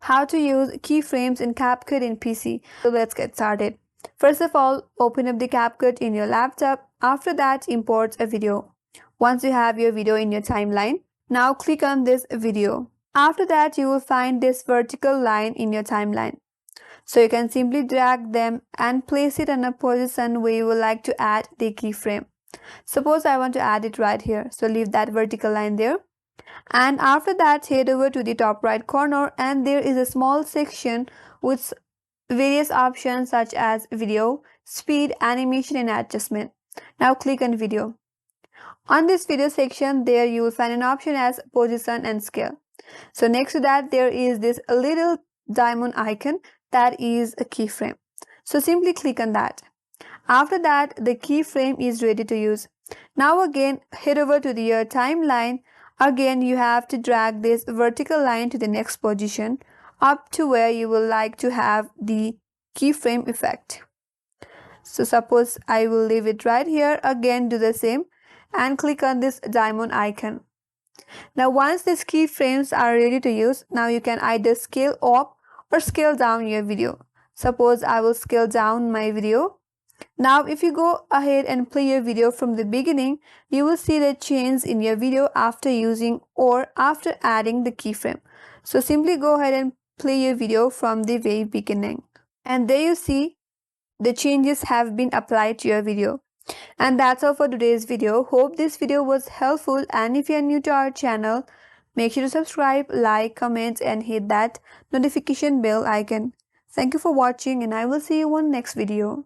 How to use keyframes in CapCut in PC. So let's get started. First of all, open up the CapCut in your laptop. After that, import a video. Once you have your video in your timeline, now click on this video. After that, you will find this vertical line in your timeline. So you can simply drag them and place it in a position where you would like to add the keyframe. Suppose I want to add it right here. So leave that vertical line there. And after that, head over to the top right corner and there is a small section with various options such as video, speed, animation and adjustment. Now click on video. On this video section, there you will find an option as position and scale. So next to that, there is this little diamond icon that is a keyframe. So simply click on that. After that, the keyframe is ready to use. Now again, head over to your timeline. Again, you have to drag this vertical line to the next position up to where you will like to have the keyframe effect. So suppose I will leave it right here. Again, do the same and click on this diamond icon. Now once these keyframes are ready to use, now you can either scale up or scale down your video. Suppose I will scale down my video. Now if you go ahead and play your video from the beginning, you will see the change in your video after using or after adding the keyframe. So simply go ahead and play your video from the very beginning. And there you see the changes have been applied to your video. And that's all for today's video. Hope this video was helpful, and if you are new to our channel, make sure to subscribe, like, comment and hit that notification bell icon. Thank you for watching and I will see you on next video.